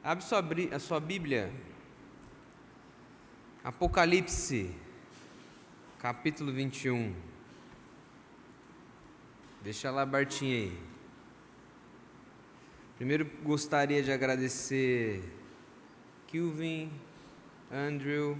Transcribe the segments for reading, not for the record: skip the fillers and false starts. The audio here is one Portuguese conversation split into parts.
Abre a sua Bíblia, Apocalipse, capítulo 21. Deixa ela abertinha aí. Primeiro gostaria de agradecer Kilvin, Andrew,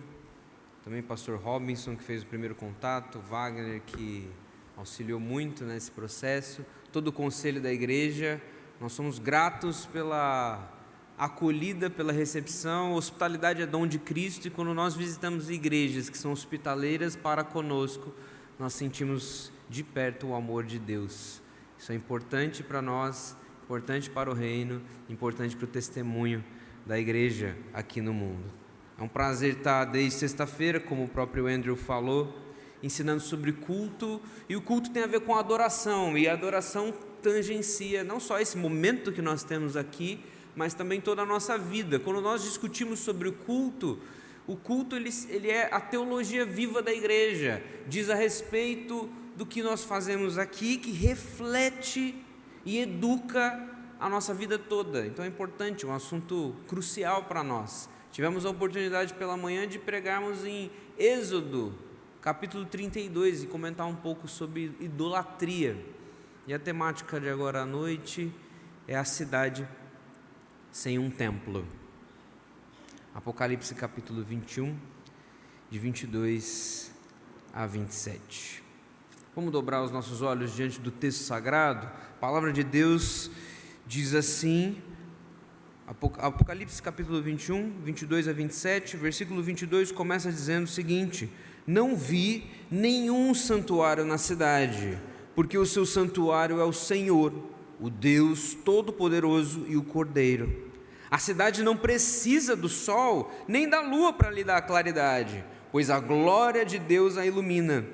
também pastor Robinson, que fez o primeiro contato, Wagner, que auxiliou muito nesse processo, todo o conselho da igreja. Nós somos gratos pela acolhida, pela recepção. Hospitalidade é dom de Cristo, e quando nós visitamos igrejas que são hospitaleiras para conosco, nós sentimos de perto o amor de Deus. Isso é importante para nós, importante para o reino, importante para o testemunho da igreja aqui no mundo. É um prazer estar desde sexta-feira, como o próprio Andrew falou, ensinando sobre culto, e o culto tem a ver com adoração, e a adoração tangencia não só esse momento que nós temos aqui, mas também toda a nossa vida. Quando nós discutimos sobre o culto ele é a teologia viva da igreja, diz a respeito do que nós fazemos aqui, que reflete e educa a nossa vida toda. Então é importante, um assunto crucial para nós. Tivemos a oportunidade pela manhã de pregarmos em Êxodo, capítulo 32, e comentar um pouco sobre idolatria. E a temática de agora à noite é a cidade sem um templo. Apocalipse capítulo 21, de 22 a 27. Vamos dobrar os nossos olhos diante do texto sagrado. A palavra de Deus diz assim, Apocalipse capítulo 21, 22 a 27, versículo 22 começa dizendo o seguinte: não vi nenhum santuário na cidade, porque o seu santuário é o Senhor, o Deus Todo-Poderoso e o Cordeiro. A cidade não precisa do sol, nem da lua para lhe dar claridade, pois a glória de Deus a ilumina,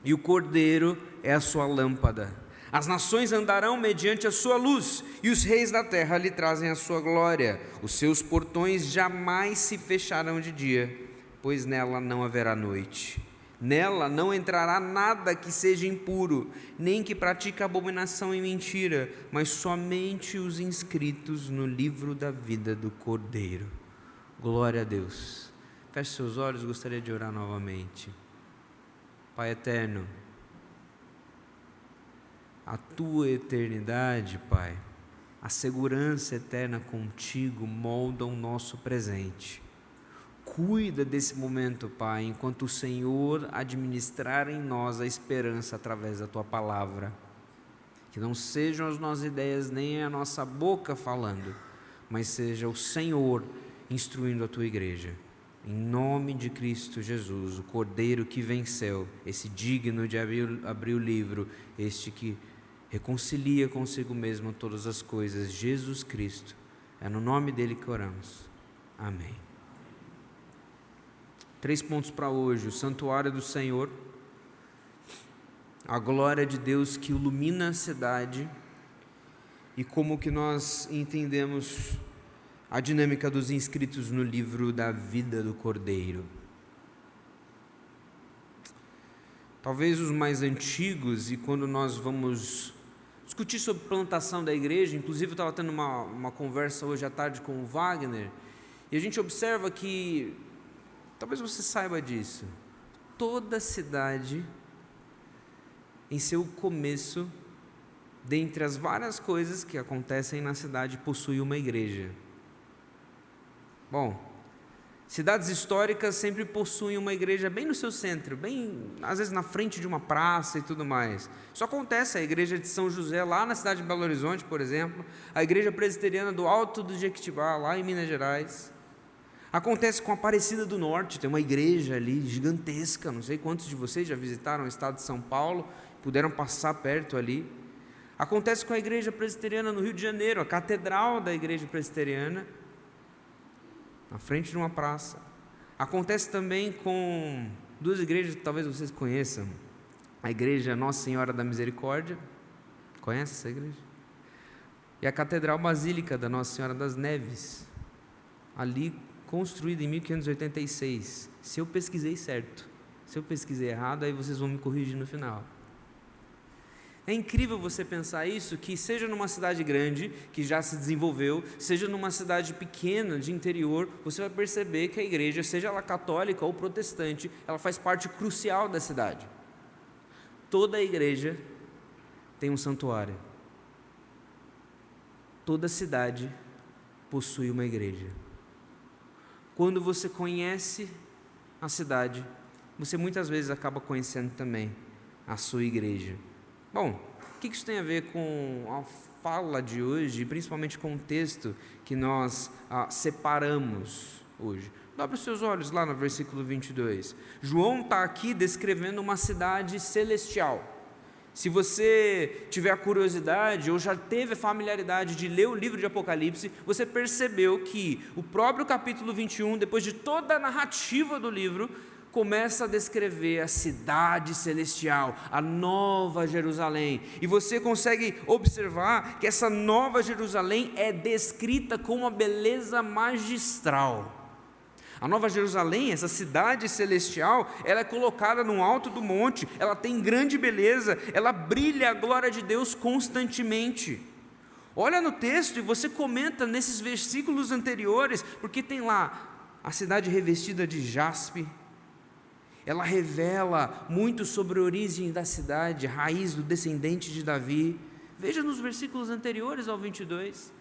e o Cordeiro é a sua lâmpada. As nações andarão mediante a sua luz, e os reis da terra lhe trazem a sua glória. Os seus portões jamais se fecharão de dia, pois nela não haverá noite. Nela não entrará nada que seja impuro, nem que pratique abominação e mentira, mas somente os inscritos no livro da vida do Cordeiro. Glória a Deus. Feche seus olhos, gostaria de orar novamente. Pai eterno, a tua eternidade, Pai, a segurança eterna contigo moldam o nosso presente. Cuida desse momento, Pai, enquanto o Senhor administrar em nós a esperança através da Tua palavra. Que não sejam as nossas ideias nem a nossa boca falando, mas seja o Senhor instruindo a Tua igreja. Em nome de Cristo Jesus, o Cordeiro que venceu, esse digno de abrir o livro, este que reconcilia consigo mesmo todas as coisas, Jesus Cristo. É no nome dele que oramos. Amém. 3 pontos para hoje: o santuário do Senhor, a glória de Deus que ilumina a cidade, e como que nós entendemos a dinâmica dos inscritos no livro da vida do Cordeiro. Talvez os mais antigos, e quando nós vamos discutir sobre plantação da igreja, inclusive eu estava tendo uma conversa hoje à tarde com o Wagner, e a gente observa que, talvez você saiba disso, toda cidade, em seu começo, dentre as várias coisas que acontecem na cidade, possui uma igreja. Bom, cidades históricas sempre possuem uma igreja bem no seu centro, bem, às vezes na frente de uma praça e tudo mais. Isso acontece, a igreja de São José, lá na cidade de Belo Horizonte, por exemplo, a igreja presbiteriana do Alto do Jequitibá, lá em Minas Gerais. Acontece com a Aparecida do Norte, tem uma igreja ali gigantesca, não sei quantos de vocês já visitaram o estado de São Paulo, puderam passar perto ali. Acontece com a igreja presbiteriana no Rio de Janeiro, a catedral da igreja presbiteriana, na frente de uma praça. Acontece também com 2 igrejas que talvez vocês conheçam, a igreja Nossa Senhora da Misericórdia, conhece essa igreja? E a Catedral Basílica da Nossa Senhora das Neves, ali construída em 1586, se eu pesquisei certo, se eu pesquisei errado, aí vocês vão me corrigir no final. É incrível você pensar isso, que seja numa cidade grande, que já se desenvolveu, seja numa cidade pequena, de interior, você vai perceber que a igreja, seja ela católica ou protestante, ela faz parte crucial da cidade. Toda igreja tem um santuário. Toda cidade possui uma igreja. Quando você conhece a cidade, você muitas vezes acaba conhecendo também a sua igreja. Bom, o que isso tem a ver com a fala de hoje, principalmente com o texto que nós separamos hoje? Dobre os seus olhos lá no versículo 22. João está aqui descrevendo uma cidade celestial. Se você tiver curiosidade ou já teve familiaridade de ler o livro de Apocalipse, você percebeu que o próprio capítulo 21, depois de toda a narrativa do livro, começa a descrever a cidade celestial, a Nova Jerusalém. E você consegue observar que essa Nova Jerusalém é descrita com uma beleza magistral. A Nova Jerusalém, essa cidade celestial, ela é colocada no alto do monte, ela tem grande beleza, ela brilha a glória de Deus constantemente. Olha no texto e você comenta nesses versículos anteriores, porque tem lá a cidade revestida de jaspe. Ela revela muito sobre a origem da cidade, a raiz do descendente de Davi. Veja nos versículos anteriores ao 22.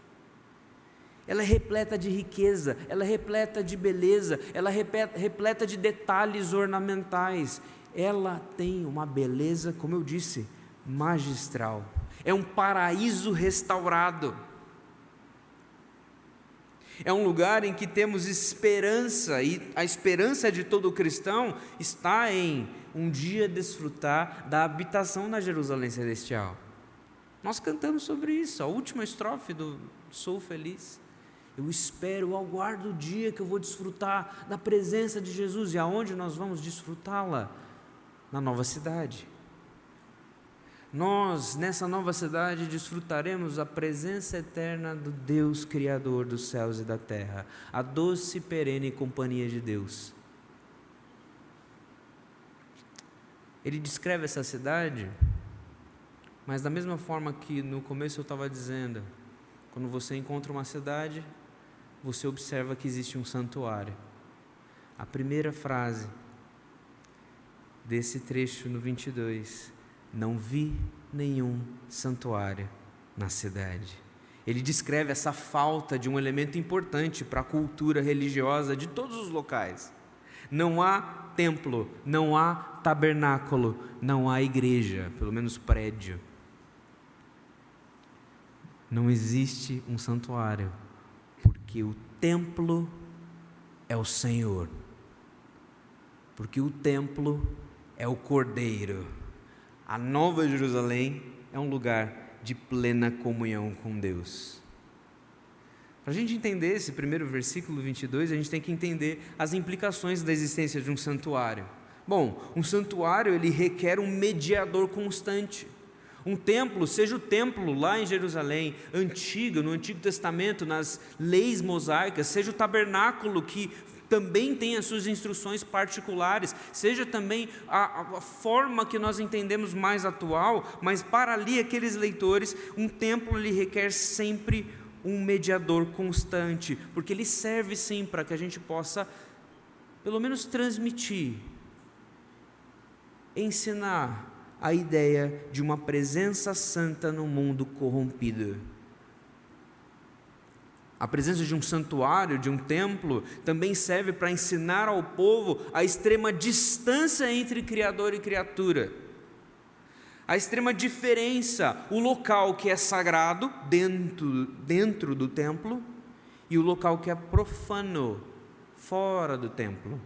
Ela é repleta de riqueza, ela é repleta de beleza, ela é repleta de detalhes ornamentais. Ela tem uma beleza, como eu disse, magistral. É um paraíso restaurado. É um lugar em que temos esperança, e a esperança de todo cristão está em um dia desfrutar da habitação na Jerusalém Celestial. Nós cantamos sobre isso, a última estrofe do Sou Feliz. Eu espero, eu aguardo o dia que eu vou desfrutar da presença de Jesus. E aonde nós vamos desfrutá-la? Na nova cidade. Nós, nessa nova cidade, desfrutaremos a presença eterna do Deus Criador dos céus e da terra, a doce e perene companhia de Deus. Ele descreve essa cidade, mas da mesma forma que no começo eu estava dizendo, quando você encontra uma cidade, você observa que existe um santuário. A primeira frase desse trecho no 22, não vi nenhum santuário na cidade. Ele descreve essa falta de um elemento importante para a cultura religiosa de todos os locais. Não há templo, não há tabernáculo, não há igreja, pelo menos prédio. Não existe um santuário, porque o templo é o Senhor, porque o templo é o Cordeiro. A Nova Jerusalém é um lugar de plena comunhão com Deus. Para a gente entender esse primeiro versículo 22, a gente tem que entender as implicações da existência de um santuário. Bom, um santuário ele requer um mediador constante. Um templo, seja o templo lá em Jerusalém, antigo, no Antigo Testamento, nas leis mosaicas, seja o tabernáculo que também tem as suas instruções particulares, seja também a forma que nós entendemos mais atual, mas para ali aqueles leitores, um templo ele requer sempre um mediador constante, porque ele serve sim para que a gente possa, pelo menos transmitir, ensinar a ideia de uma presença santa no mundo corrompido. A presença de um santuário, de um templo, também serve para ensinar ao povo a extrema distância entre Criador e criatura. A extrema diferença, o local que é sagrado dentro do templo e o local que é profano fora do templo.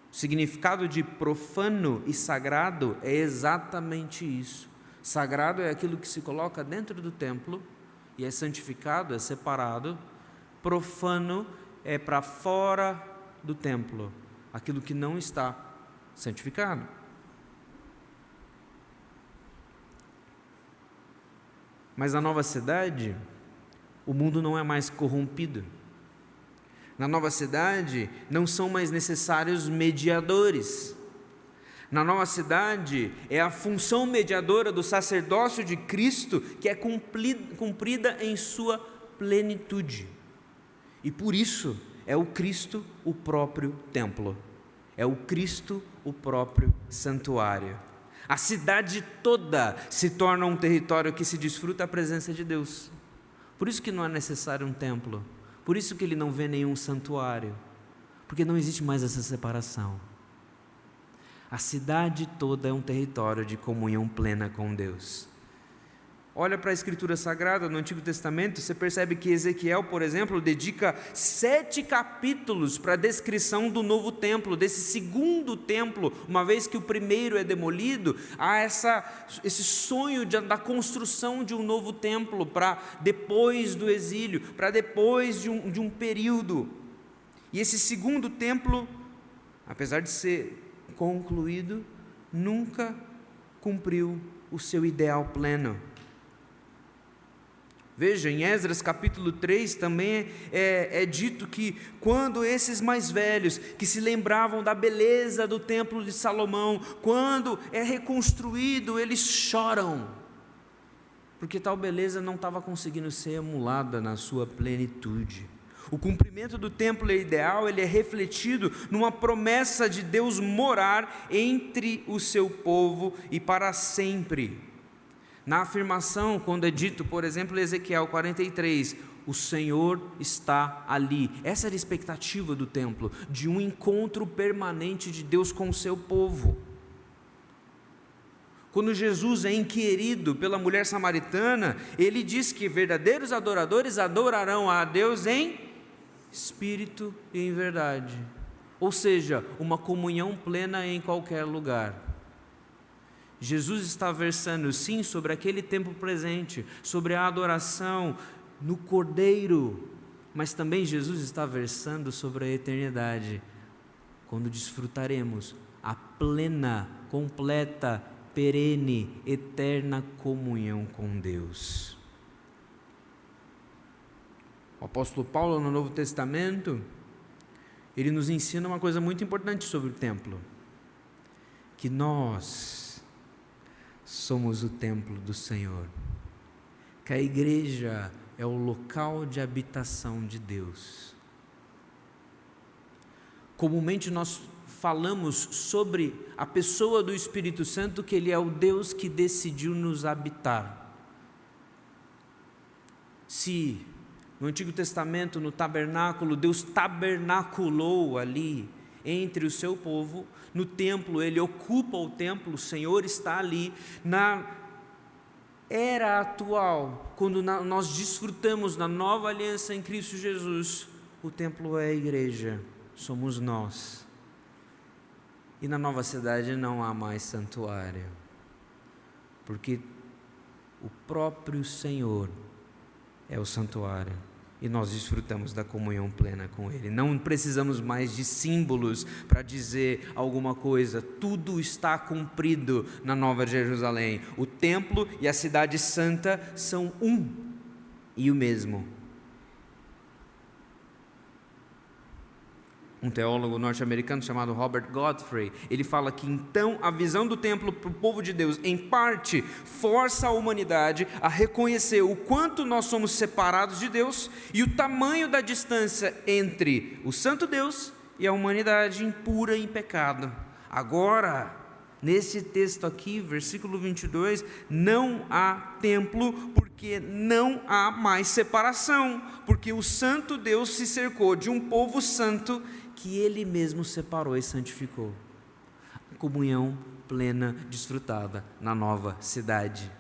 O significado de profano e sagrado é exatamente isso. Sagrado é aquilo que se coloca dentro do templo e é santificado, é separado. Profano é para fora do templo, aquilo que não está santificado. Mas na nova cidade, o mundo não é mais corrompido. Na nova cidade, não são mais necessários mediadores. Na nova cidade, é a função mediadora do sacerdócio de Cristo que é cumprida em sua plenitude. E por isso, é o Cristo o próprio templo. É o Cristo o próprio santuário. A cidade toda se torna um território que se desfruta a presença de Deus. Por isso que não é necessário um templo. Por isso que ele não vê nenhum santuário. Porque não existe mais essa separação. A cidade toda é um território de comunhão plena com Deus. Olha para a Escritura Sagrada no Antigo Testamento, você percebe que Ezequiel, por exemplo, dedica 7 capítulos para a descrição do novo templo, desse segundo templo, uma vez que o primeiro é demolido, há esse sonho da construção de um novo templo para depois do exílio, para depois de um período. E esse segundo templo, apesar de ser concluído, nunca cumpriu o seu ideal pleno. Veja, em Esdras capítulo 3 também é dito que quando esses mais velhos, que se lembravam da beleza do templo de Salomão, quando é reconstruído, eles choram, porque tal beleza não estava conseguindo ser emulada na sua plenitude. O cumprimento do templo ideal, ele é refletido numa promessa de Deus morar entre o seu povo e para sempre. Na afirmação, quando é dito, por exemplo, em Ezequiel 43, o Senhor está ali. Essa era a expectativa do templo, de um encontro permanente de Deus com o seu povo. Quando Jesus é inquirido pela mulher samaritana, ele diz que verdadeiros adoradores adorarão a Deus em espírito e em verdade, ou seja, uma comunhão plena em qualquer lugar. Jesus está versando sim sobre aquele tempo presente, sobre a adoração no Cordeiro, mas também Jesus está versando sobre a eternidade, quando desfrutaremos a plena, completa, perene, eterna comunhão com Deus. O apóstolo Paulo, no Novo Testamento, ele nos ensina uma coisa muito importante sobre o templo, que nós somos o templo do Senhor, que a igreja é o local de habitação de Deus. Comumente nós falamos sobre a pessoa do Espírito Santo, que ele é o Deus que decidiu nos habitar. Se no Antigo Testamento, no tabernáculo, Deus tabernaculou ali entre o seu povo, no templo, ele ocupa o templo, o Senhor está ali. Na era atual, quando nós desfrutamos da nova aliança em Cristo Jesus, o templo é a igreja, somos nós. E na nova cidade não há mais santuário, porque o próprio Senhor é o santuário, e nós desfrutamos da comunhão plena com Ele. Não precisamos mais de símbolos para dizer alguma coisa, tudo está cumprido na Nova Jerusalém. O templo e a cidade santa são um e o mesmo. Um teólogo norte-americano chamado Robert Godfrey, ele fala que então a visão do templo para o povo de Deus, em parte, força a humanidade a reconhecer o quanto nós somos separados de Deus e o tamanho da distância entre o santo Deus e a humanidade impura e em pecado. Agora, nesse texto aqui, versículo 22, não há templo porque não há mais separação, porque o santo Deus se cercou de um povo santo que Ele mesmo separou e santificou. Comunhão plena desfrutada na nova cidade.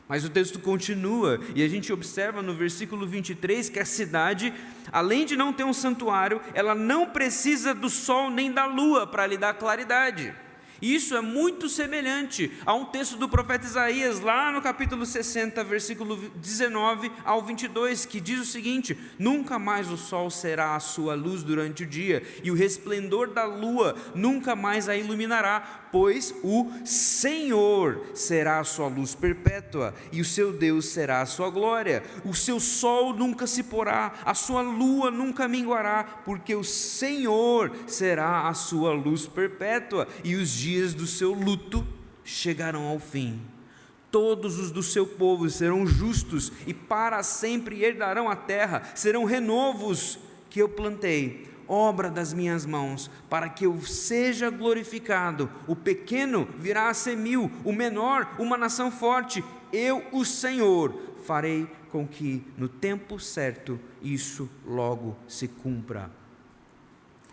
Mas o texto continua e a gente observa no versículo 23 que a cidade, além de não ter um santuário, ela não precisa do sol nem da lua para lhe dar claridade. Isso é muito semelhante a um texto do profeta Isaías, lá no capítulo 60, versículo 19 ao 22, que diz o seguinte: nunca mais o sol será a sua luz durante o dia, e o resplendor da lua nunca mais a iluminará, pois o Senhor será a sua luz perpétua, e o seu Deus será a sua glória. O seu sol nunca se porá, a sua lua nunca minguará, porque o Senhor será a sua luz perpétua, e os dias dias do seu luto chegarão ao fim. Todos os do seu povo serão justos e para sempre herdarão a terra. Serão renovos que eu plantei, obra das minhas mãos, para que eu seja glorificado. O pequeno virá a ser 1000, o menor uma nação forte. Eu, o Senhor, farei com que no tempo certo isso logo se cumpra.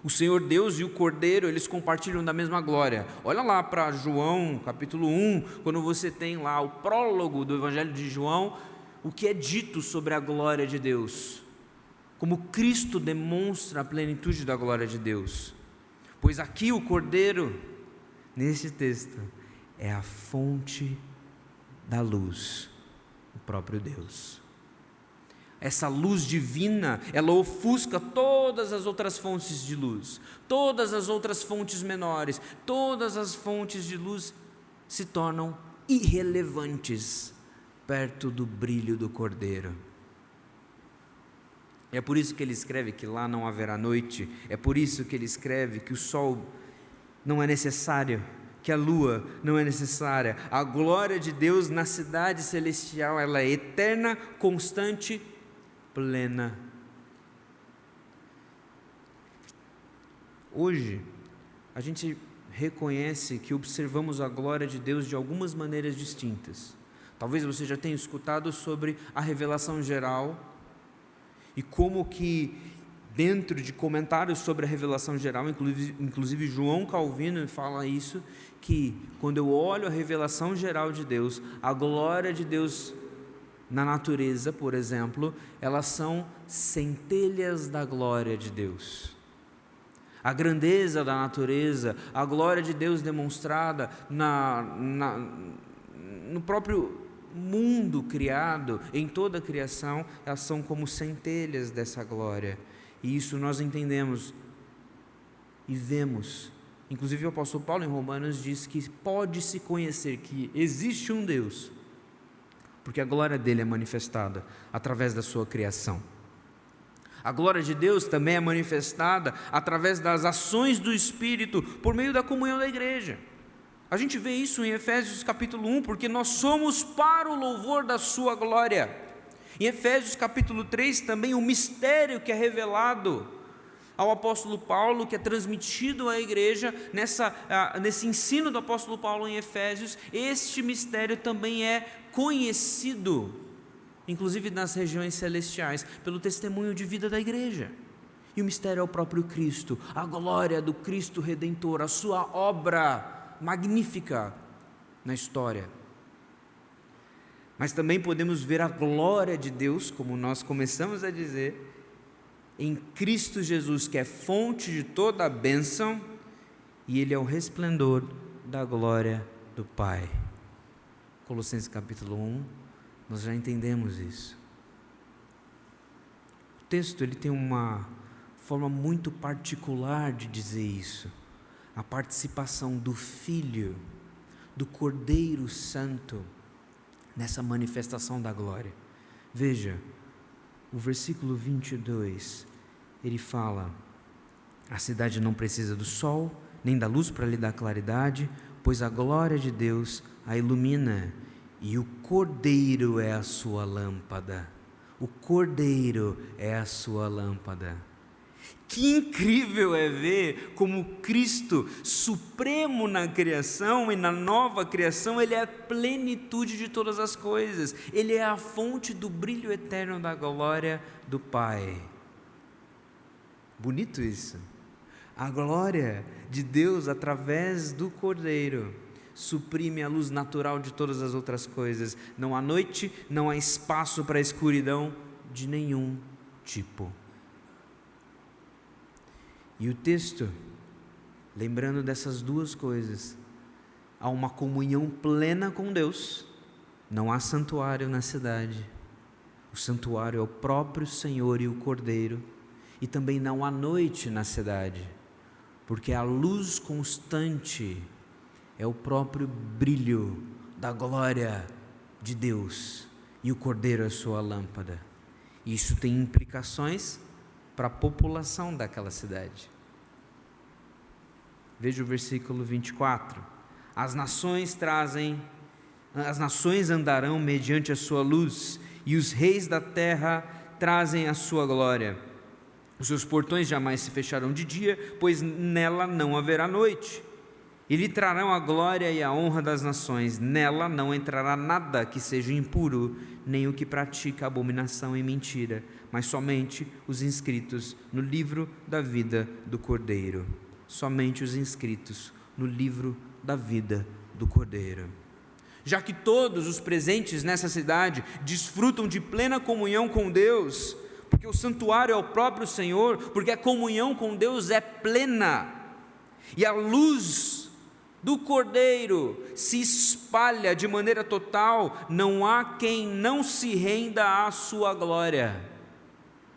O Senhor Deus e o Cordeiro, eles compartilham da mesma glória. Olha lá para João, capítulo 1, quando você tem lá o prólogo do Evangelho de João, o que é dito sobre a glória de Deus. Como Cristo demonstra a plenitude da glória de Deus. Pois aqui o Cordeiro, nesse texto, é a fonte da luz, o próprio Deus. Essa luz divina, ela ofusca todas as outras fontes de luz, todas as outras fontes menores, todas as fontes de luz se tornam irrelevantes perto do brilho do Cordeiro. É por isso que ele escreve que lá não haverá noite, é por isso que ele escreve que o sol não é necessário, que a lua não é necessária. A glória de Deus na cidade celestial, ela é eterna, constante, plena. Hoje, a gente reconhece que observamos a glória de Deus de algumas maneiras distintas. Talvez você já tenha escutado sobre a revelação geral e como que dentro de comentários sobre a revelação geral, inclusive João Calvino fala isso, que quando eu olho a revelação geral de Deus, a glória de Deus na natureza, por exemplo, elas são centelhas da glória de Deus. A grandeza da natureza, a glória de Deus demonstrada no próprio mundo criado, em toda a criação, elas são como centelhas dessa glória. E isso nós entendemos e vemos. Inclusive o apóstolo Paulo em Romanos diz que pode-se conhecer que existe um Deus, porque a glória dele é manifestada através da sua criação. A glória de Deus também é manifestada através das ações do Espírito, por meio da comunhão da igreja. A gente vê isso em Efésios capítulo 1, porque nós somos para o louvor da sua glória. Em Efésios capítulo 3 também o mistério que é revelado ao apóstolo Paulo, que é transmitido à igreja, nesse ensino do apóstolo Paulo em Efésios, este mistério também é conhecido, inclusive nas regiões celestiais, pelo testemunho de vida da igreja. E o mistério é o próprio Cristo, a glória do Cristo Redentor, a sua obra magnífica na história. Mas também podemos ver a glória de Deus, como nós começamos a dizer, em Cristo Jesus, que é fonte de toda a bênção, e Ele é o resplendor da glória do Pai. Colossenses capítulo 1, nós já entendemos isso. O texto ele tem uma forma muito particular de dizer isso, a participação do Filho, do Cordeiro Santo, nessa manifestação da glória. Veja, o versículo 22, ele fala: a cidade não precisa do sol, nem da luz para lhe dar claridade, pois a glória de Deus a ilumina, e o Cordeiro é a sua lâmpada. O Cordeiro é a sua lâmpada. Que incrível é ver como Cristo, supremo na criação e na nova criação, Ele é a plenitude de todas as coisas. Ele é a fonte do brilho eterno da glória do Pai. Bonito isso. A glória de Deus através do Cordeiro suprime a luz natural de todas as outras coisas. Não há noite, não há espaço para a escuridão de nenhum tipo. E o texto, lembrando dessas duas coisas, há uma comunhão plena com Deus, não há santuário na cidade, o santuário é o próprio Senhor e o Cordeiro, e também não há noite na cidade, porque a luz constante é o próprio brilho da glória de Deus, e o Cordeiro é a sua lâmpada. Isso tem implicações para a população daquela cidade. Veja o versículo 24. As nações andarão mediante a sua luz, e os reis da terra trazem a sua glória. Os seus portões jamais se fecharão de dia, pois nela não haverá noite. E lhe trarão a glória e a honra das nações. Nela não entrará nada que seja impuro, nem o que pratica abominação e mentira, mas somente os inscritos no livro da vida do Cordeiro. Somente os inscritos no livro da vida do Cordeiro. Já que todos os presentes nessa cidade desfrutam de plena comunhão com Deus, porque o santuário é o próprio Senhor, porque a comunhão com Deus é plena, e a luz do Cordeiro se espalha de maneira total, não há quem não se renda à sua glória.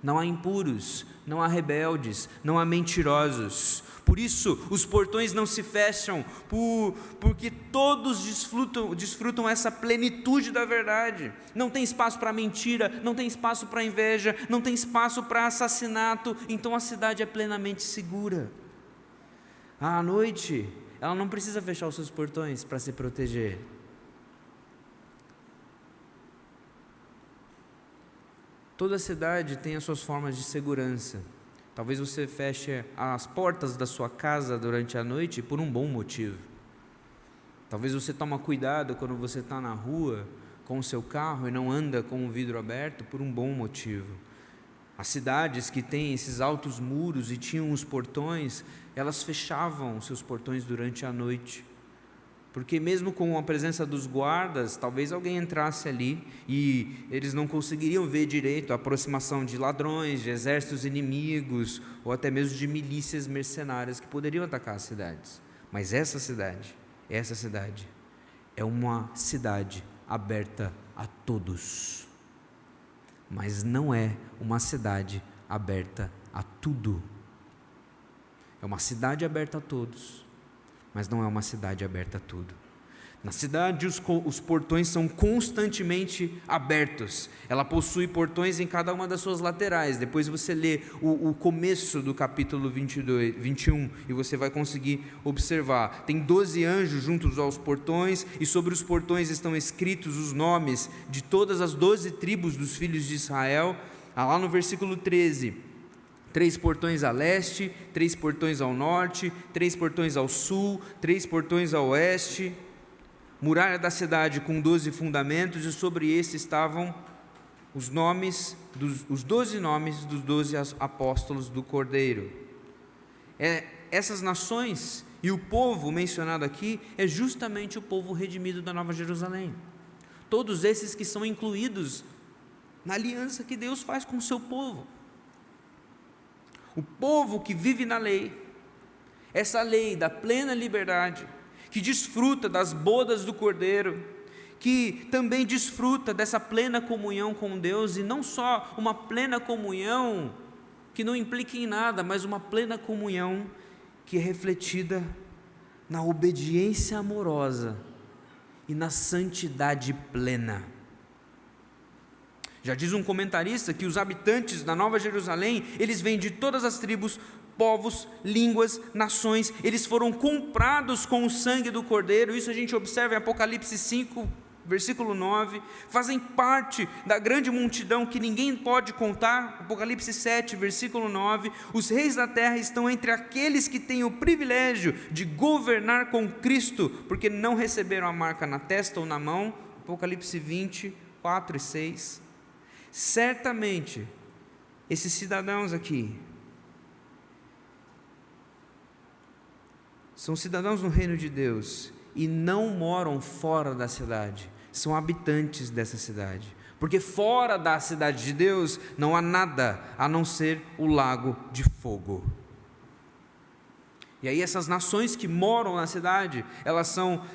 Não há impuros, não há rebeldes, não há mentirosos. Por isso os portões não se fecham, porque todos desfrutam essa plenitude da verdade. Não tem espaço para mentira, não tem espaço para inveja, não tem espaço para assassinato. Então a cidade é plenamente segura. À noite, ela não precisa fechar os seus portões para se proteger. Toda cidade tem as suas formas de segurança. Talvez você feche as portas da sua casa durante a noite por um bom motivo. Talvez você tome cuidado quando você está na rua com o seu carro e não anda com o vidro aberto por um bom motivo. As cidades que têm esses altos muros e tinham os portões, elas fechavam os seus portões durante a noite, porque mesmo com a presença dos guardas, talvez alguém entrasse ali e eles não conseguiriam ver direito a aproximação de ladrões, de exércitos inimigos, ou até mesmo de milícias mercenárias que poderiam atacar as cidades. Mas essa cidade é uma cidade aberta a todos, mas não é uma cidade aberta a tudo. É uma cidade aberta a todos, mas não é uma cidade aberta a tudo. Na cidade os portões são constantemente abertos. Ela possui portões em cada uma das suas laterais. Depois você lê o começo do capítulo 21 e você vai conseguir observar. Tem 12 anjos juntos aos portões, e sobre os portões estão escritos os nomes de todas as 12 tribos dos filhos de Israel. Lá no versículo 13, 3 portões a leste, 3 portões ao norte, 3 portões ao sul, 3 portões ao oeste. Muralha da cidade com 12 fundamentos, e sobre esse estavam os 12 nomes dos 12 apóstolos do Cordeiro. Essas nações e o povo mencionado aqui é justamente o povo redimido da Nova Jerusalém. Todos esses que são incluídos na aliança que Deus faz com o seu povo. O povo que vive na lei, essa lei da plena liberdade, que desfruta das bodas do Cordeiro, que também desfruta dessa plena comunhão com Deus, e não só uma plena comunhão que não implica em nada, mas uma plena comunhão que é refletida na obediência amorosa e na santidade plena. Já diz um comentarista que os habitantes da Nova Jerusalém, eles vêm de todas as tribos, povos, línguas, nações. Eles foram comprados com o sangue do Cordeiro. Isso a gente observa em Apocalipse 5, versículo 9. Fazem parte da grande multidão que ninguém pode contar. Apocalipse 7, versículo 9. Os reis da terra estão entre aqueles que têm o privilégio de governar com Cristo, porque não receberam a marca na testa ou na mão. Apocalipse 20, 4 e 6. Certamente, esses cidadãos aqui são cidadãos no reino de Deus e não moram fora da cidade, são habitantes dessa cidade, porque fora da cidade de Deus não há nada a não ser o lago de fogo. E aí essas nações que moram na cidade, elas são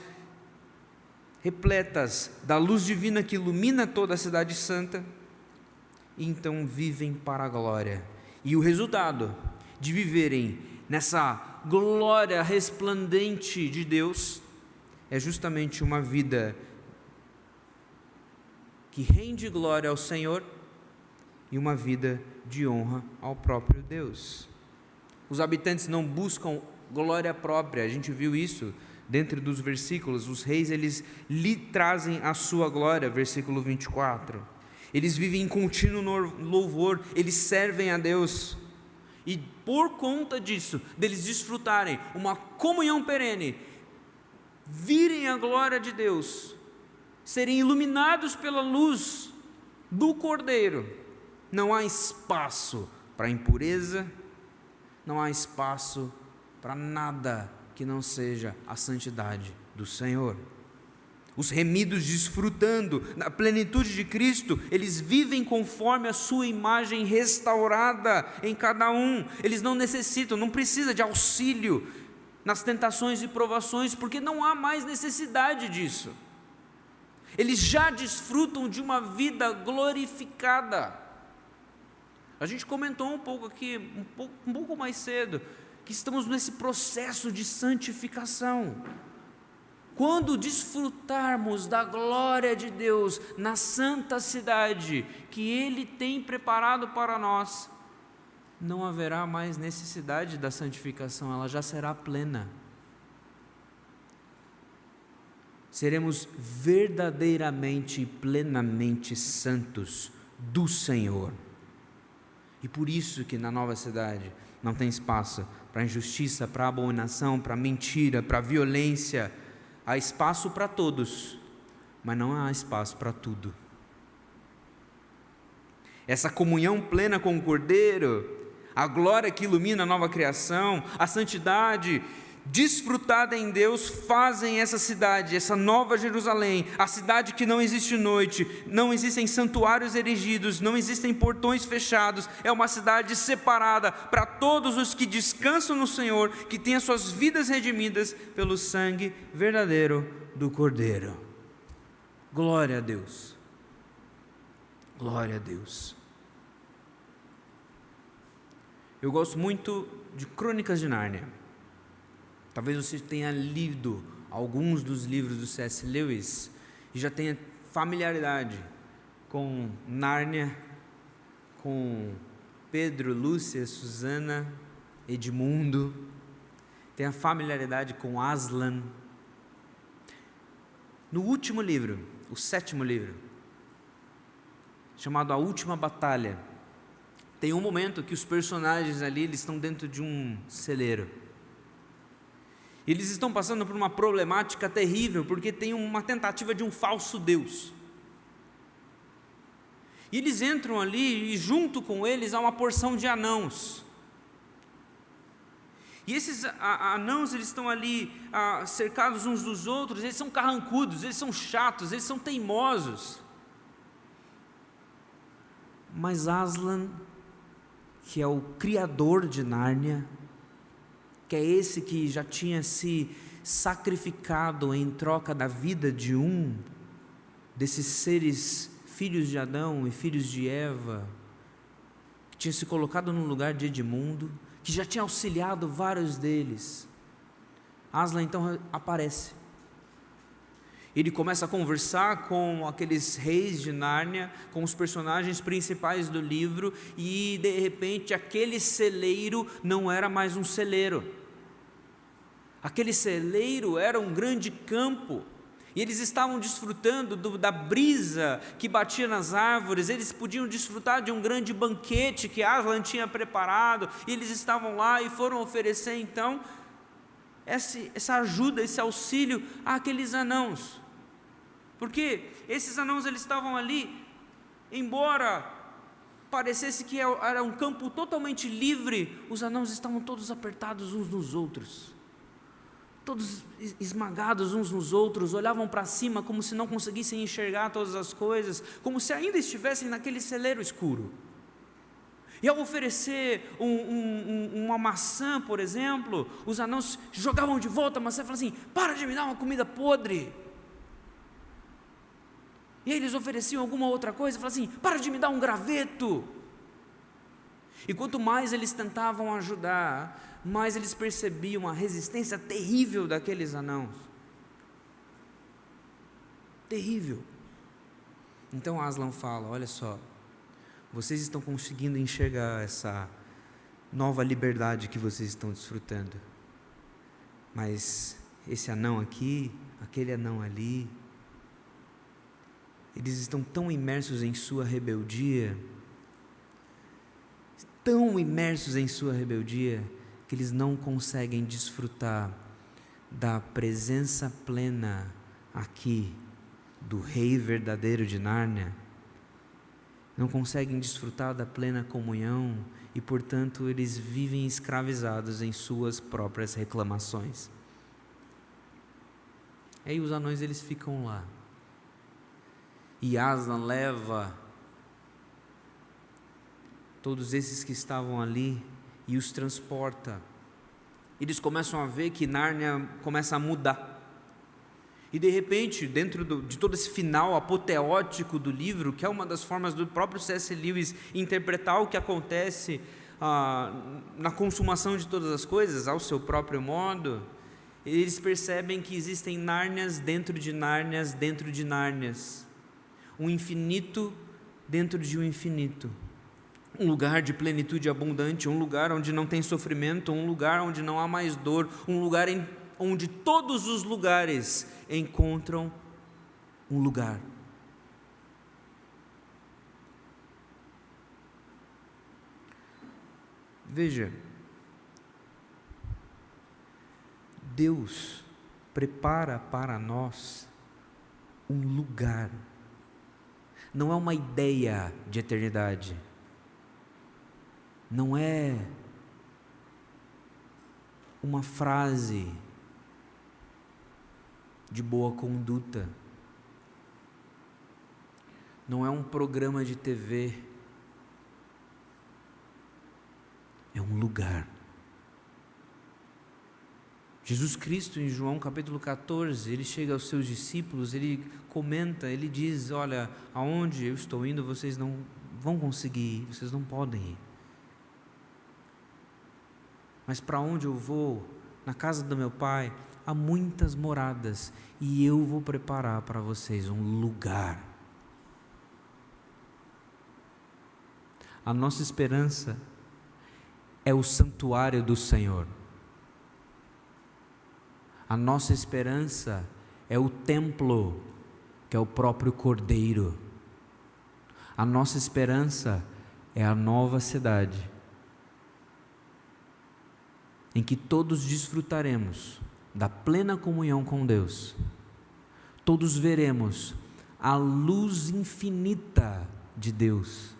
repletas da luz divina que ilumina toda a cidade santa, e então vivem para a glória. E o resultado de viverem nessa glória resplandente de Deus é justamente uma vida que rende glória ao Senhor e uma vida de honra ao próprio Deus. Os habitantes não buscam glória própria. A gente viu isso dentro dos versículos. Os reis, eles lhe trazem a sua glória, versículo 24. Eles vivem em contínuo louvor, eles servem a Deus. E por conta disso, deles desfrutarem uma comunhão perene, virem a glória de Deus, serem iluminados pela luz do Cordeiro, não há espaço para impureza, não há espaço para nada que não seja a santidade do Senhor. Os remidos, desfrutando da plenitude de Cristo, eles vivem conforme a sua imagem restaurada em cada um. Eles não necessitam, não precisam de auxílio nas tentações e provações, porque não há mais necessidade disso. Eles já desfrutam de uma vida glorificada. A gente comentou um pouco aqui, um pouco mais cedo, que estamos nesse processo de santificação. Quando desfrutarmos da glória de Deus na santa cidade que Ele tem preparado para nós, não haverá mais necessidade da santificação, ela já será plena. Seremos verdadeiramente e plenamente santos do Senhor. E por isso que na nova cidade não tem espaço para injustiça, para abominação, para mentira, para violência. Há espaço para todos, mas não há espaço para tudo. Essa comunhão plena com o Cordeiro, a glória que ilumina a nova criação, a santidade desfrutada em Deus, fazem essa cidade, essa nova Jerusalém, a cidade que não existe noite, não existem santuários erigidos, não existem portões fechados, é uma cidade separada para todos os que descansam no Senhor, que têm as suas vidas redimidas pelo sangue verdadeiro do Cordeiro. Glória a Deus, glória a Deus. Eu gosto muito de Crônicas de Nárnia. Talvez você tenha lido alguns dos livros do C.S. Lewis e já tenha familiaridade com Nárnia, com Pedro, Lúcia, Susana, Edmundo, tenha familiaridade com Aslan. No último livro, o 7º livro, chamado A Última Batalha, tem um momento que os personagens ali, eles estão dentro de um celeiro. Eles estão passando por uma problemática terrível, porque tem uma tentativa de um falso Deus. E eles entram ali, e junto com eles há uma porção de anãos. E esses anãos, eles estão ali cercados uns dos outros, eles são carrancudos, eles são chatos, eles são teimosos. Mas Aslan, que é o criador de Nárnia, que é esse que já tinha se sacrificado em troca da vida de um desses seres, filhos de Adão e filhos de Eva, que tinha se colocado no lugar de Edmundo, que já tinha auxiliado vários deles. Aslan então aparece. Ele começa a conversar com aqueles reis de Nárnia, com os personagens principais do livro, e de repente aquele celeiro não era mais um celeiro. Aquele celeiro era um grande campo, e eles estavam desfrutando da brisa que batia nas árvores, eles podiam desfrutar de um grande banquete que Aslan tinha preparado, e eles estavam lá e foram oferecer então essa ajuda, esse auxílio àqueles anãos. Porque esses anãos, eles estavam ali, embora parecesse que era um campo totalmente livre, os anãos estavam todos apertados uns nos outros, todos esmagados uns nos outros, olhavam para cima como se não conseguissem enxergar todas as coisas, como se ainda estivessem naquele celeiro escuro. E ao oferecer uma maçã, por exemplo, os anãos jogavam de volta a maçã e falavam assim: para de me dar uma comida podre. E aí eles ofereciam alguma outra coisa e falavam assim: para de me dar um graveto. E quanto mais eles tentavam ajudar, mais eles percebiam a resistência terrível daqueles anãos. Terrível. Então Aslan fala: olha só, vocês estão conseguindo enxergar essa nova liberdade que vocês estão desfrutando. mas esse anão aqui, aquele anão ali, eles estão tão imersos em sua rebeldia, que eles não conseguem desfrutar da presença plena aqui do Rei verdadeiro de Nárnia, não conseguem desfrutar da plena comunhão e, portanto, eles vivem escravizados em suas próprias reclamações. Aí os anões, eles ficam lá, e Aslan leva todos esses que estavam ali e os transporta. Eles começam a ver que Nárnia começa a mudar. E de repente, dentro de todo esse final apoteótico do livro, que é uma das formas do próprio C.S. Lewis interpretar o que acontece na consumação de todas as coisas, ao seu próprio modo, eles percebem que existem Nárnias dentro de Nárnias dentro de Nárnias, um infinito dentro de um infinito, um lugar de plenitude abundante, um lugar onde não tem sofrimento, um lugar onde não há mais dor, um lugar onde todos os lugares encontram um lugar. Veja, Deus prepara para nós um lugar, não é uma ideia de eternidade, não é uma frase de boa conduta, não é um programa de TV, é um lugar. Jesus Cristo, em João capítulo 14, ele chega aos seus discípulos, ele comenta, ele diz: olha, aonde eu estou indo vocês não vão conseguir ir, vocês não podem ir, mas para onde eu vou, na casa do meu Pai, há muitas moradas, e eu vou preparar para vocês um lugar. A nossa esperança é o santuário do Senhor. A nossa esperança é o templo, que é o próprio Cordeiro. A nossa esperança é a nova cidade, em que todos desfrutaremos da plena comunhão com Deus, todos veremos a luz infinita de Deus,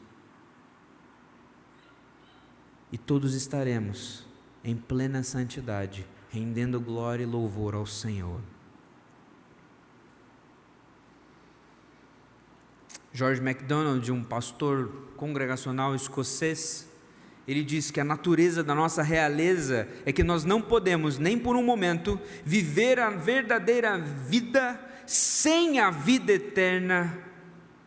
e todos estaremos em plena santidade, rendendo glória e louvor ao Senhor. George MacDonald, um pastor congregacional escocês, ele diz que a natureza da nossa realeza é que nós não podemos, nem por um momento, viver a verdadeira vida sem a vida eterna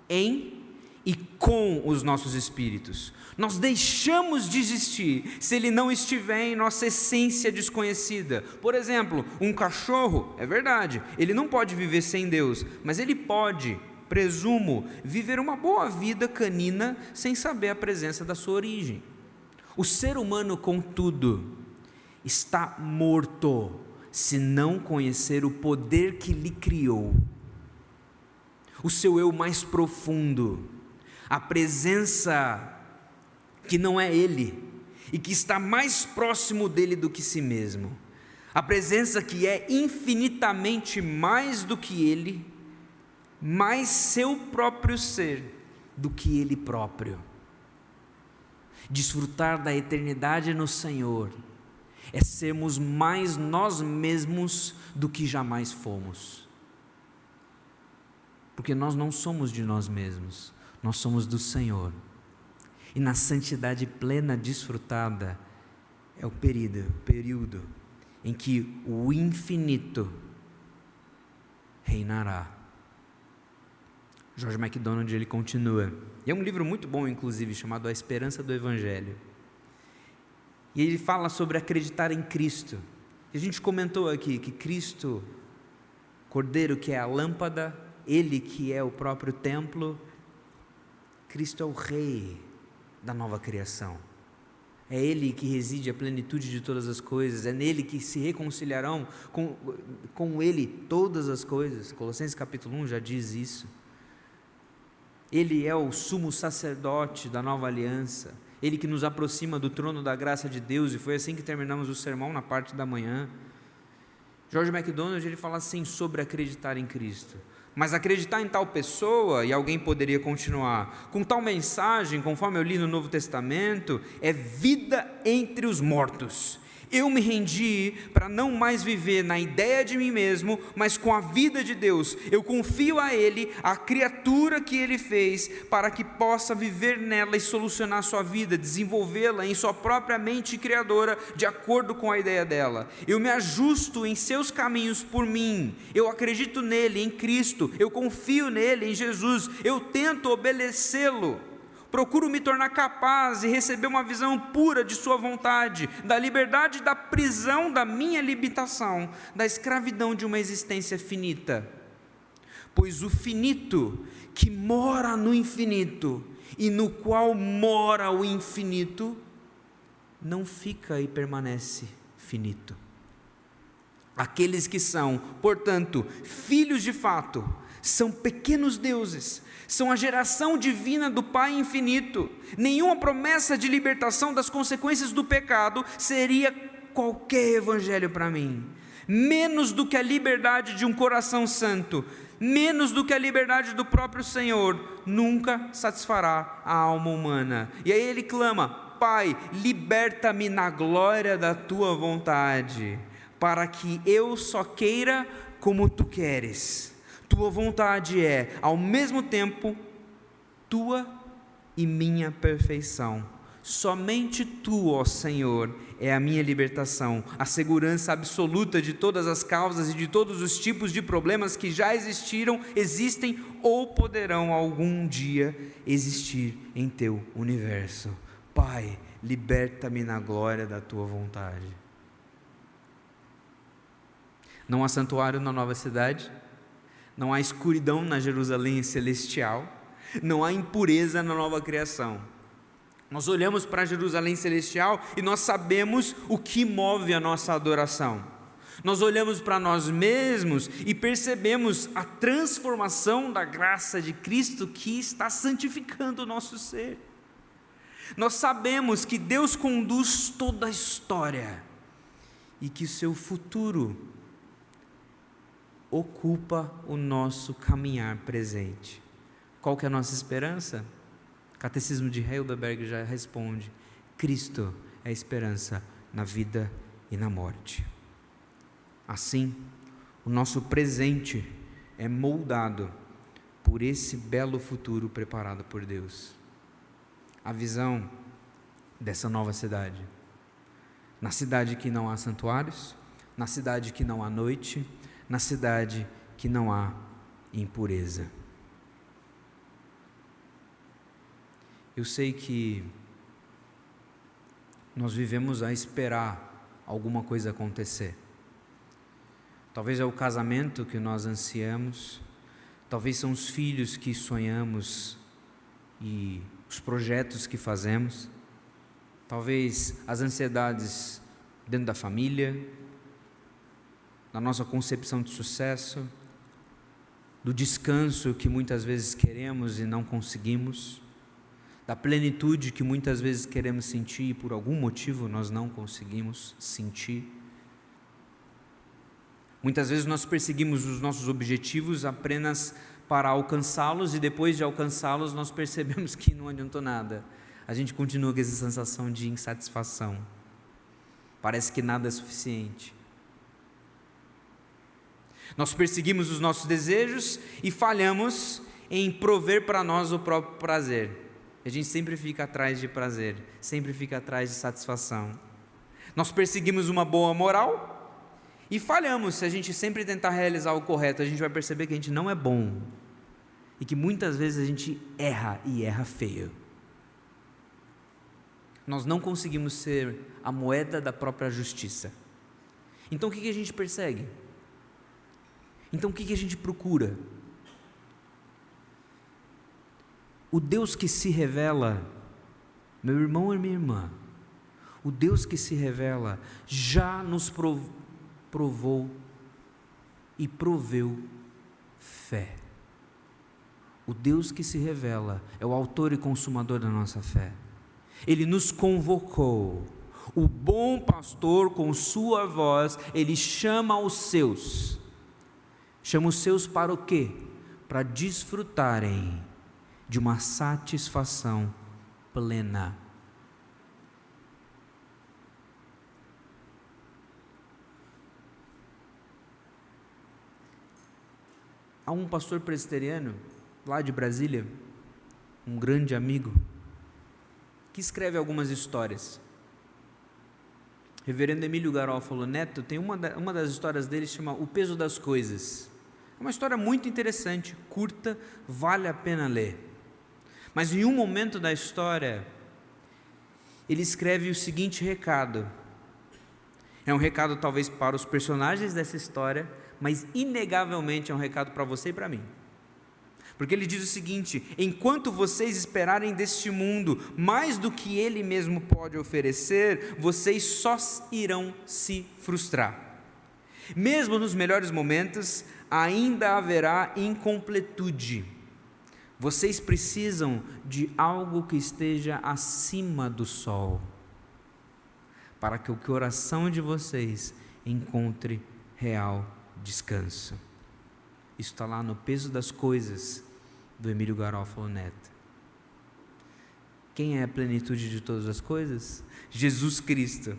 em e com os nossos espíritos. Nós deixamos de existir se ele não estiver em nossa essência desconhecida. Por exemplo, um cachorro, é verdade, ele não pode viver sem Deus, mas ele pode, presumo, viver uma boa vida canina sem saber a presença da sua origem. O ser humano, contudo, está morto se não conhecer o poder que lhe criou, o seu eu mais profundo, a presença que não é ele e que está mais próximo dele do que si mesmo, a presença que é infinitamente mais do que ele, mais seu próprio ser do que ele próprio. Desfrutar da eternidade no Senhor é sermos mais nós mesmos do que jamais fomos, porque nós não somos de nós mesmos, nós somos do Senhor. E na santidade plena desfrutada é o período em que o infinito reinará. George MacDonald, ele continua, e é um livro muito bom, inclusive, chamado A Esperança do Evangelho, e ele fala sobre acreditar em Cristo. E a gente comentou aqui que Cristo, Cordeiro, que é a lâmpada, ele que é o próprio templo, Cristo é o Rei da nova criação, É Ele que reside a plenitude de todas as coisas, é nele que se reconciliarão com Ele todas as coisas. Colossenses capítulo 1 já diz isso. Ele é o sumo sacerdote da nova aliança, Ele que nos aproxima do trono da graça de Deus, e foi assim que terminamos o sermão na parte da manhã. George MacDonald, ele fala assim sobre acreditar em Cristo: mas acreditar em tal pessoa, e alguém poderia continuar, com tal mensagem, conforme eu li no Novo Testamento, é vida entre os mortos. Eu me rendi para não mais viver na ideia de mim mesmo, mas com a vida de Deus. Eu confio a Ele, a criatura que Ele fez, para que possa viver nela e solucionar sua vida, desenvolvê-la em sua própria mente criadora, de acordo com a ideia dela. Eu me ajusto em seus caminhos por mim. Eu acredito nele, em Cristo. Eu confio nele, em Jesus. Eu tento obedecê-lo. Procuro me tornar capaz e receber uma visão pura de sua vontade, da liberdade da prisão da minha limitação, da escravidão de uma existência finita. Pois o finito que mora no infinito e no qual mora o infinito, não fica e permanece finito. Aqueles que são, portanto, filhos de fato, são pequenos deuses, são a geração divina do Pai infinito. Nenhuma promessa de libertação das consequências do pecado seria qualquer evangelho para mim, menos do que a liberdade de um coração santo, menos do que a liberdade do próprio Senhor, nunca satisfará a alma humana. E aí ele clama: Pai, liberta-me na glória da tua vontade, para que eu só queira como tu queres. Tua vontade é, ao mesmo tempo, tua e minha perfeição. Somente tu, ó Senhor, é a minha libertação, a segurança absoluta de todas as causas e de todos os tipos de problemas que já existiram, existem ou poderão algum dia existir em teu universo. Pai, liberta-me na glória da tua vontade. Não há santuário na nova cidade, não há escuridão na Jerusalém celestial, não há impureza na nova criação. Nós olhamos para a Jerusalém celestial e nós sabemos o que move a nossa adoração. Nós olhamos para nós mesmos e percebemos a transformação da graça de Cristo que está santificando o nosso ser. Nós sabemos que Deus conduz toda a história e que o seu futuro ocupa o nosso caminhar presente. Qual que é a nossa esperança? O Catecismo de Heidelberg já responde: Cristo é a esperança na vida e na morte. Assim, o nosso presente é moldado por esse belo futuro preparado por Deus. A visão dessa nova cidade, na cidade que não há santuários, na cidade que não há noite, na cidade que não há impureza. Eu sei que nós vivemos a esperar alguma coisa acontecer. Talvez é o casamento que nós ansiamos, talvez são os filhos que sonhamos e os projetos que fazemos, talvez as ansiedades dentro da família, da nossa concepção de sucesso, do descanso que muitas vezes queremos e não conseguimos, da plenitude que muitas vezes queremos sentir e por algum motivo nós não conseguimos sentir. Muitas vezes nós perseguimos os nossos objetivos apenas para alcançá-los e depois de alcançá-los nós percebemos que não adiantou nada. A gente continua com essa sensação de insatisfação. Parece que nada é suficiente. Nós perseguimos os nossos desejos e falhamos em prover para nós o próprio prazer. A gente sempre fica atrás de prazer, sempre fica atrás de satisfação. Nós perseguimos uma boa moral e falhamos. Se a gente sempre tentar realizar o correto, a gente vai perceber que a gente não é bom e que muitas vezes a gente erra e erra feio. Nós não conseguimos ser a moeda da própria justiça. Então o que a gente persegue? Então o que a gente procura? O Deus que se revela, meu irmão e minha irmã, O Deus que se revela já nos provou e proveu fé. O Deus que se revela é o autor e consumador da nossa fé. Ele nos convocou. O bom pastor, com sua voz, ele chama os seus. Chama os seus para o quê? Para desfrutarem de uma satisfação plena. Há um pastor presbiteriano, lá de Brasília, um grande amigo, que escreve algumas histórias. Reverendo Emílio Garofalo Neto tem uma das histórias dele que chama O Peso das Coisas. É uma história muito interessante, curta, vale a pena ler. Mas em um momento da história, ele escreve o seguinte recado. É um recado talvez para os personagens dessa história, mas inegavelmente é um recado para você e para mim. Porque ele diz o seguinte: enquanto vocês esperarem deste mundo mais do que ele mesmo pode oferecer, vocês só irão se frustrar. Mesmo nos melhores momentos, ainda haverá incompletude. Vocês precisam de algo que esteja acima do sol, para que o coração de vocês encontre real descanso. Isso está lá no Peso das Coisas, do Emílio Garofalo Neto. Quem é a plenitude de todas as coisas? Jesus Cristo.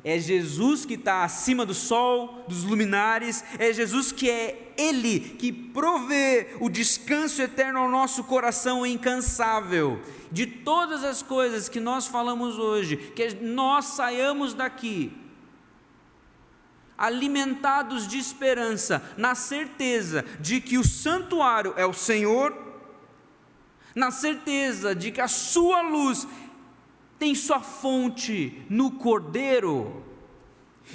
É Jesus que está acima do sol, dos luminares, é Jesus que é Ele que provê o descanso eterno ao nosso coração incansável. De todas as coisas que nós falamos hoje, que nós saiamos daqui alimentados de esperança, na certeza de que o santuário é o Senhor, na certeza de que a sua luz tem sua fonte no Cordeiro,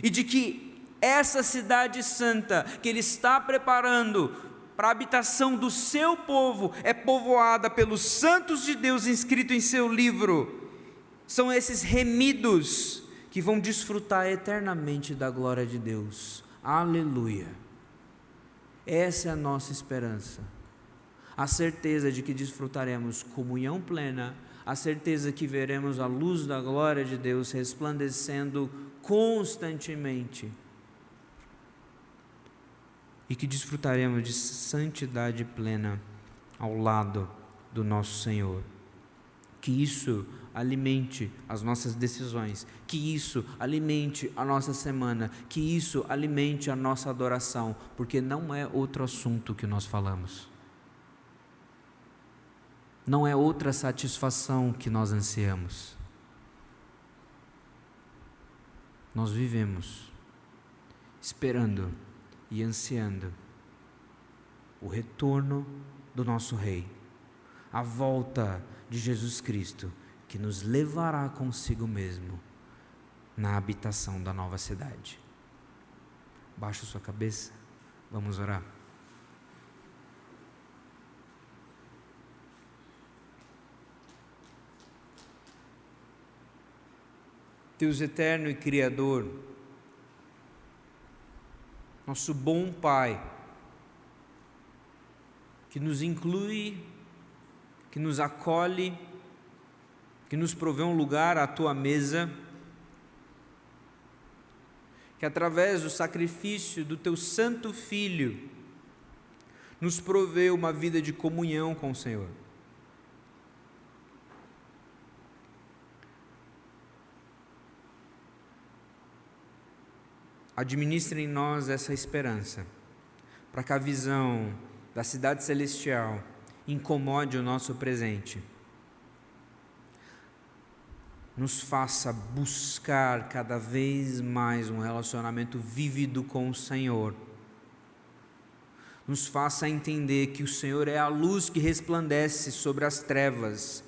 e de que essa cidade santa que Ele está preparando para a habitação do seu povo é povoada pelos santos de Deus inscritos em seu livro. São esses remidos que vão desfrutar eternamente da glória de Deus. Aleluia! Essa é a nossa esperança. A certeza de que desfrutaremos comunhão plena, a certeza que veremos a luz da glória de Deus resplandecendo constantemente e que desfrutaremos de santidade plena ao lado do nosso Senhor. Que isso alimente as nossas decisões, que isso alimente a nossa semana, que isso alimente a nossa adoração, porque não é outro assunto que nós falamos. Não é outra satisfação que nós ansiamos. Nós vivemos esperando e ansiando o retorno do nosso Rei, a volta de Jesus Cristo, que nos levará consigo mesmo na habitação da nova cidade. Baixa sua cabeça, vamos orar. Deus eterno e Criador, nosso bom Pai, que nos inclui, que nos acolhe, que nos provê um lugar à Tua mesa, que através do sacrifício do Teu Santo Filho, nos provê uma vida de comunhão com o Senhor. Administre em nós essa esperança, para que a visão da cidade celestial incomode o nosso presente, nos faça buscar cada vez mais um relacionamento vívido com o Senhor, nos faça entender que o Senhor é a luz que resplandece sobre as trevas,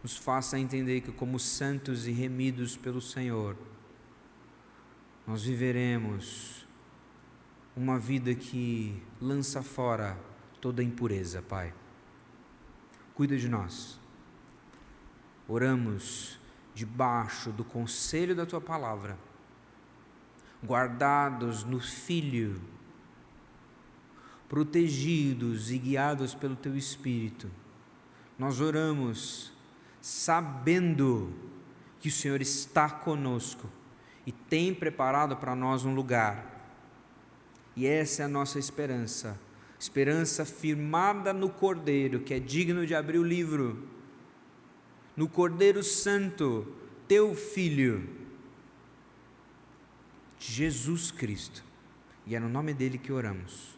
nos faça entender que como santos e remidos pelo Senhor, nós viveremos uma vida que lança fora toda impureza, Pai. Cuida de nós, oramos debaixo do conselho da Tua palavra, guardados no Filho, protegidos e guiados pelo Teu Espírito. Nós oramos sabendo que o Senhor está conosco e tem preparado para nós um lugar. E essa é a nossa esperança, esperança firmada no Cordeiro, que é digno de abrir o livro, no Cordeiro Santo, Teu Filho, Jesus Cristo. E é no nome dele que oramos.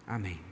Amém.